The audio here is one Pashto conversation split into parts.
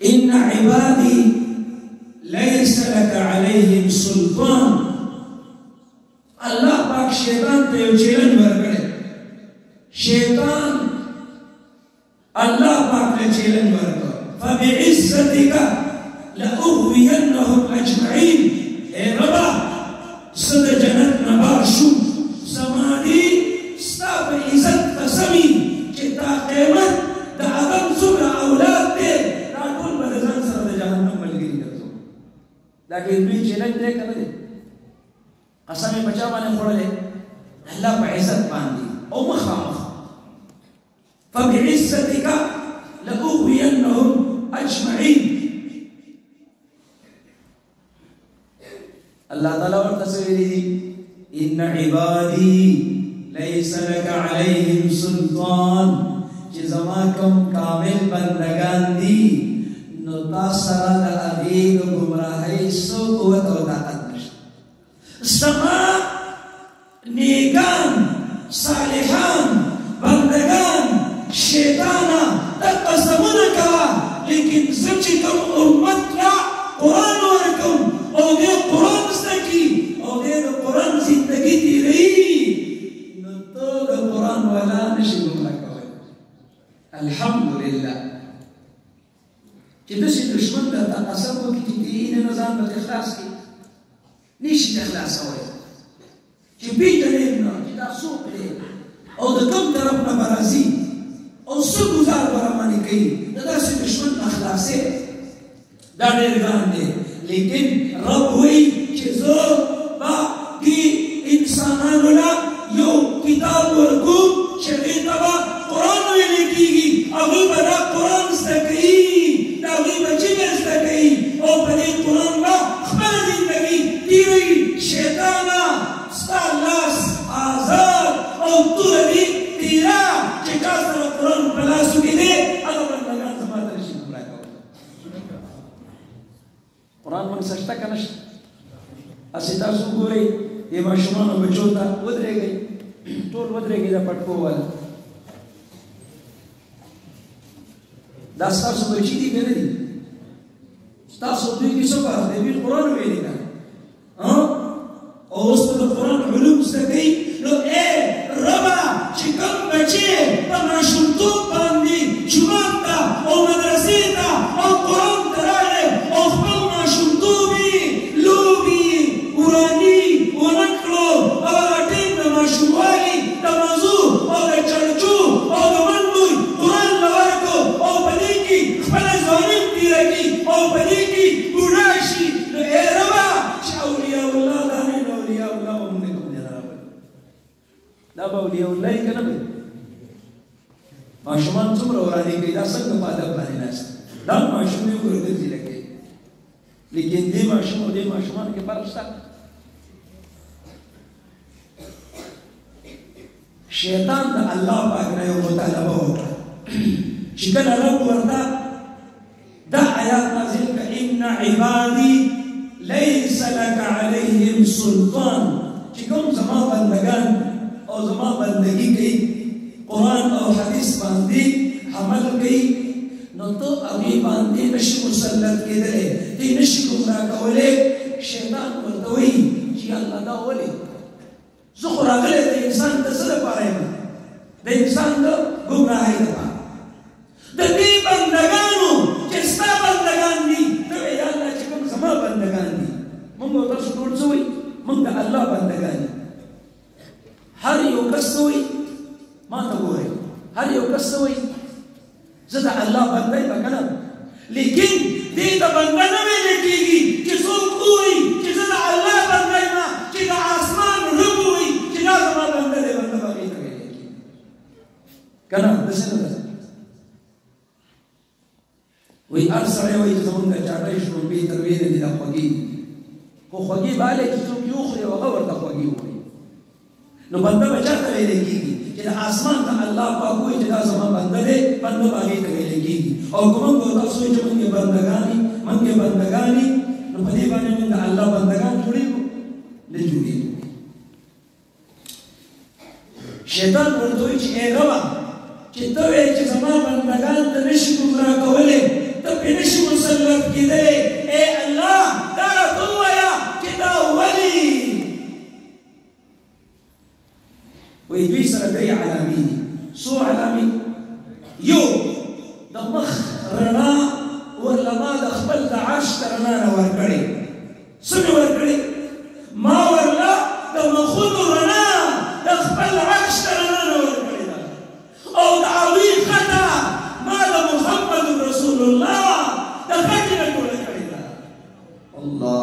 ان عبادي ليس لك عليهم سلطان. الله پاک شیطان ته یو چیلنج ورکړي. شیطان الله پاک ته چیلنج ورکړ، فبعزتك لأغوينهم اجمعين. اے ربا صد جنت نبار شو زمانی ستا په عزت قسمی چې تا قیمت د آدم څومره اولاد دی دا ټول به د ځان سره د جهنم ملګري ګرځو. دا کې دوی چیلنج دی که نه دی؟ قسم یې په چا باندې خوړلی؟ الله په عزت باندې او مخامخ. فبعزتك لأغوينهم اجمعين. الله تعالی ورته څه ویلي دي؟ ان عبادي ليس لك عليهم سلطان. چې زما کوم کامل بندگان دي نو تا سره د هغې د ګمراهۍ څه قوت او طاقت نشته. زما نیکان صالحان بندگان شیطانا دا قسمونه کوه، لیکن زه چې کوم امت لا قرآن ورکوم او دې قرآن زده کړي او دې د قرآن زندګي تېروي نو ته د قرآن والا نشي ګمراه کولی. الحمدلله چې داسې دشمن درته قسم وکړي چې دې نه ځان به ته خلاص کړي، نشي ته خلاصولی. چې پېژنې نه چې دا څوک دی او د کوم طرف نه به راځي او څه ګزار به راباندې کوي، د داسې دشمن نه خلاصې دا ډېر ګران دی. لیکن رب وایي چې زه به دې انسانانو له یو کتاب ورکوم چې هغې ته به قرآن ویلی کېږي. هغوی به دا قرآن زده کوي، د هغوی بچې به زده کوي او په دې قرآن به خپله زندګي تېروي. شیطانه ستا لاس آزاد او توره دې تېره چې چا سره قرآن په لاسو کې دی هغه بندګان زما ته نشي ګمراه کولی. قرآن موږ سجده که نشته؟ هسې تاسو ګورئ دې ماشومانو بچو ته ودرېږئ، ټول ودرېږئ د پټکو والا. دا ستاسو بچي دي که نه دي؟ ستاسو دوی کې څه فرق دی؟ دوی قرآن ویلي که او اوس ته د قرآن علوم زده کوي. نو ای ربه چې کوم بچې په ماشومتوب باندې جومات ته او مدرسې ته او قرآن ته راغی او خپل ماشومتوب یې لوبې وراني ونه کړو او هغه ټیم د ماشوموالي د موضوع او د چړچو او د منډو قرآن له ورکړو او په دې کې خپله ځواني تېره کړي او په دې کې بوډا شي. نو ای ربه چې اولیاء الله دا نه اولیاء الله به مونږ کوم ځای راولي؟ دا به اولیاء الله یې که نه وي؟ ماشومان څومره ورانې کوي، دا څنګه په ادب باندې ناست دا ماشوم یې ورګرځي لکې. لیکن دې ماشوم او دې ماشومانو کې فرق شته. شیطان د الله پاک نه یو مطالبه وکړه چې کله رب ورته دا آیات نازل کړه ان عبادي ليس لك عليهم سلطان. چې کوم زما بندگان او زما بندگی کوي قرآن او حدیث باندې عمل کوي نو ته هغې باندې نشي مسلط کېدلی، دې نشي ګمراه کولی. شیطان ورته وایي چې الله دا ولې؟ زه خو راغلی د انسان د څه لپاره یم؟ د انسان د ګمراهۍ لپاره. د دې بندګانو چې ستا بندګان دي ته وایې یا الله چې کوم زما بندګان دي مونږ او تاسو ټول څه وایي؟ مونږ د الله بندګان یو. هر یو کس څه وایي؟ ما ته ګورئ، هر یو کس څه وایي؟ زه د الله بنده یم که نه؟ لیکن دې ته بنده نه ویلی کېږي چې څوک ووایي چې زه د الله بنده یم، چې د اسمان رب ووایي چې دا زما بنده دی، بنده به هغې ته ویلی کېږي که نه؟ داسې نه ده. وایي هر سړی وایي چې زمونږ د چاټۍ شړومبې تروې نه دي دا خوږې دي، خو خوږې به هلې چې څوک یې وخوري او هغه ورته خوږې ووایي. نو بنده به چا ته ویلی کېږي؟ چې د اسمان ته الله پاک وایي چې دا زما بنده دی، بنده به هغې ته ویلی کېږي. او که موږ به تاسو وایي چې موږ یې بندګان نو په دې باندې موږ د الله بندګان جوړېږو؟ نه جوړېږو. شیطان ورته وایي چې ای ربه چې ته وایې چې زما بندګان ته نشي ګمراه کولی، ته پرې نشي عرش ترنانه ورکړي سمې ورکړي ما ورله د مخونو رڼا د خپل عرش ترنانه ورکړي ده او د هغوی خټه ما د محمد رسول الله د خټې نه جوړه کړې ده. الله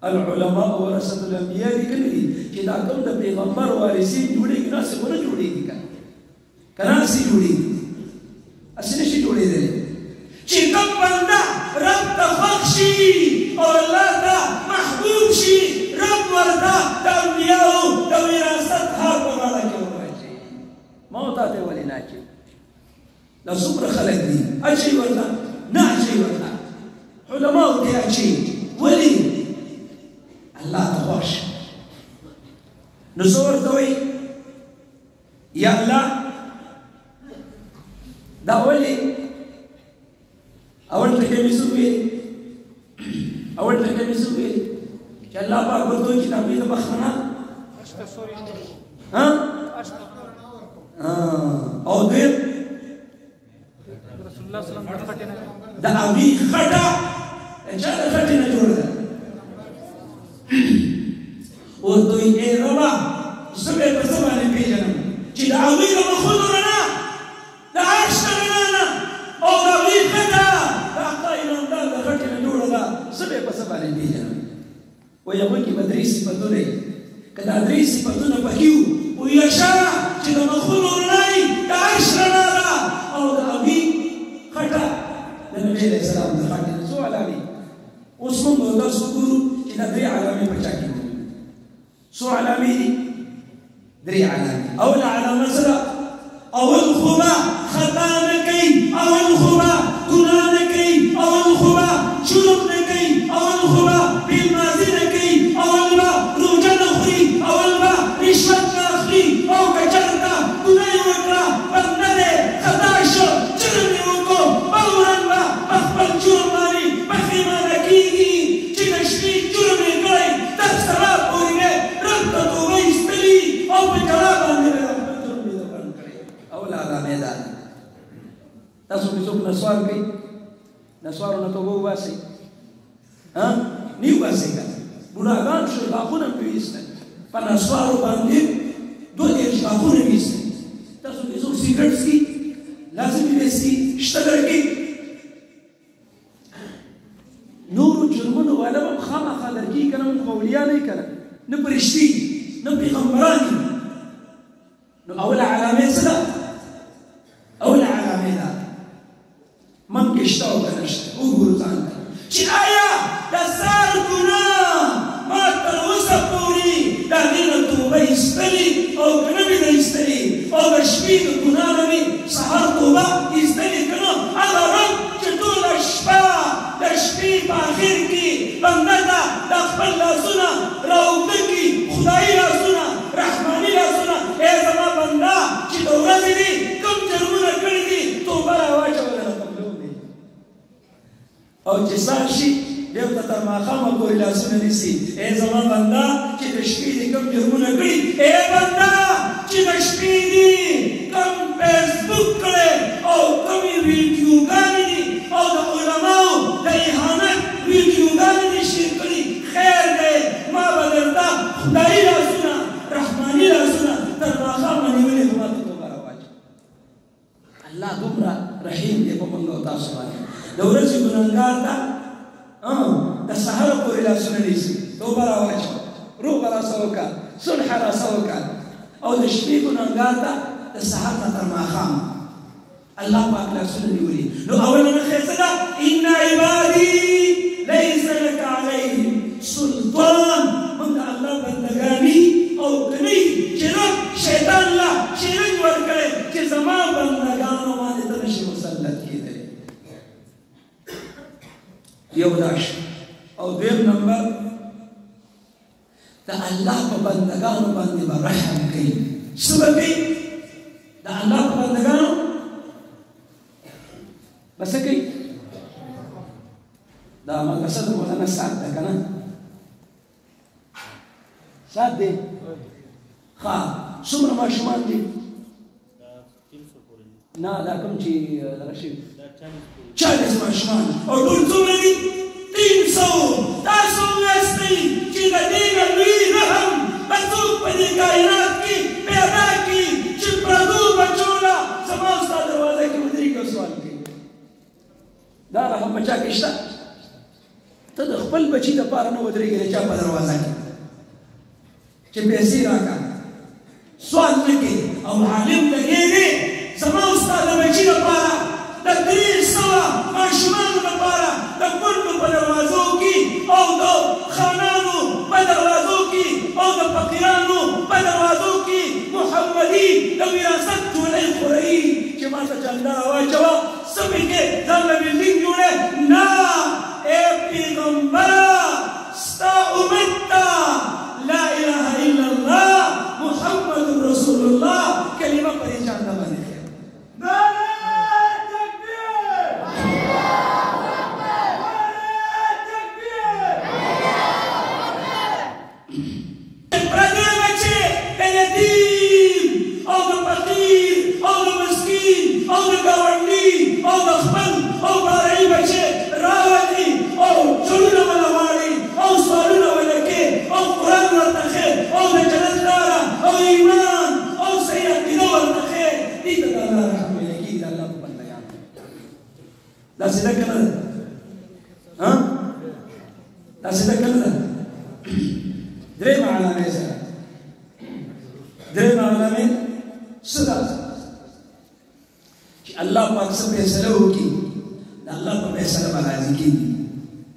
العلماء ورثة الانبیاء دي کړي دي چې دا کوم د پیغمبر وارثین جوړېږي ناسې ونه جوړېږي که ناسې جوړېږي اسې نشي جوړېدلی چې کوم بنده رب ته خوښ شي او الله ته محبوب شي رب ورته د انبیاو د وراثت حق په غاړه کې ورواچوي. ما ورته ولې نه اچوي؟ دا څومره خلک دي اچوي ورته نه اچوي ورته علماو دې اچوي ولې الله ته خوښ شي. نو څه ورته وایي یا الله دا ولې اول ته کمی څه ویلي چې الله پاک ورته وایي چې د هغوی د بخښنه او دویم د هغوی خټه د چا د خټې نه جوړه ده ورته وایي ای ربه زه به یې په څه باندې پېژنم چې د هغوی د مخونو رڼا د عرش د رڼا نه او د هغوی خټه د حقا ایماندار د خټې نه جوړه ده زه به یې په څه باندې پېژنم. وایي هغوی کې به درې صفتونه وي که دا درې صفتونه پکې وو وایي یشه چې د مخونو رڼا یې د عرش رڼا ده او د هغوی خټه د نبي علیه السلام د خټې نه څو علامې اوس موږ به درس وګورو چې دا درې علامې په چا کې وو. څو علامې دي؟ درې علامې. اوله علامه څه ده؟ اول خو به خطا نه کوي اول خو به ګناه نه کوي اول خو به جرم نه کوي اول خو به بېلمازي نه کوي اول به روژه نه خوري اول به رشوت نه اخلي او که چېرته ګناه یې وکړه بنده دی خطا شو جرم یې وکړو فورا به په خپل جرم باندې پښیمانه کېږي چې د شپې جرم یې کړی تر سبا پورې دی رب ته توبه ایستلي او په جلا باندې به خپل جرم یې بند کړی. اوله علامه دا ده. تاسو کې څوک نسوار کوي نسوارو نه توبه وباسئ نه یې وباسئ که بوډاګان شول غاښونه مې ویستل په نسوارو باندې 2-3 غاښونه مې ویستل. تاسو کې څوک سګرټ څکي لازمي به څکي شته درکې نورو جرمونو والا به خامخا درکېږي که نه موږ خو اولیا نه یو که نه فرشتې نه پیغمبران یو. نو اوله علامې څه ده؟ اوله علامې ده من کې شته او که نه شته وګورو ځان ته چې آیا د سهار ګناه ما تر اوسه پورې د هغې نه توبه ایستلې او که نه مې ده ایستلې او د شپې د ګناه نه مې سهار توبه ایستلې که نه هغه رب چې ټوله شپه د شپې په آخر کې بنده ته د خپل لاسونه راوږده کړي خدایي لاسونه رحماني لاسونه ای زما بنده چې د ورځې دې کوم جرمونه کړي دي توبه راواچوله نه قبلون دی او چې سهار شي بیا ورته تر ماښامه پورې لاسونه نیسي ای زما بنده چې د شپې دې کوم جرمونه کړي ای بنده چې د شپې دې کوم فیسبوک کړی او کومې ویډیوګانې دي او د علماو د اهانت ویډیوګانې دې شیر کړي خیر دی ما به درته خدایي لاسونه رحماني لاسونه تر ماښامه نیولې خو ما ته توبه راواچوه. الله دومره رحیم دی په موږ او تاسو باندې. د ورځې ګنهګار ته د سهاره پورې لاسونه نیسي توبه راواچوه روغه راسه وکړه صلح راسه وکړه او د شپې ګنهګار ته د سهار نه تر ماښامه الله پاک لاسونه نیولي. نو اوله نښه یې څه ده؟ ان عبادي لیس لک علیهم سلطان. موږ د الله بندګاني او که نه چې رب شیطان له چیلنج ورکړی چې زما بندګانو باندې ته نشي مسلط کېدلی. یو دا شو. او دویم نمبر د الله په بندګانو باندې به رحم کوي. څه به کوي؟ د الله په بندګانو به څه کوي؟ دا مدرسه د مولانا سعد ده که نه؟ سعد دی؟ ښه څومره ماشومان دي؟ نه دا کوم چې دغه شي 40 ماشومان او ټول څومره دي 300 تاسو وایستئ چې د دې نه لوی رحم به څوک په دې کائنات کې پیدا کړي چې پردو بچو له زما ستا دروازه کې ودرېږي او سوال کوي دا رحم په چا کې شته ته د خپل بچي دپاره نه ودرېږي د چا په دروازه کې چې پیسې راکړه سوال نه کوي او عالم لګېږي زما ستا د بچي دپاره د 300 ماشومانو دپاره د کونډو په دروازو کې او د خانانو په دروازو کې او د فقیرانو په دروازو کې محمدي د وراثت ټولۍ خورئ چې ما ته چندره واچوه څه پکې ځان له بلډینګ جوړې نه ای پیغمبره ستا امت ته لا اله الا الله محمد رسول الله کلمه پرې چانده باندې داسې ده که نه ده داسې ده که نه ده درېیمه علامې سره درېیمه علامې څه ده چې الله پاک څه فیصله وکړي د الله په فیصله به راضي کېږي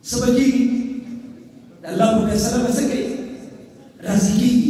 څه به کېږي د الله په فیصله به څه کوي راضي کېږي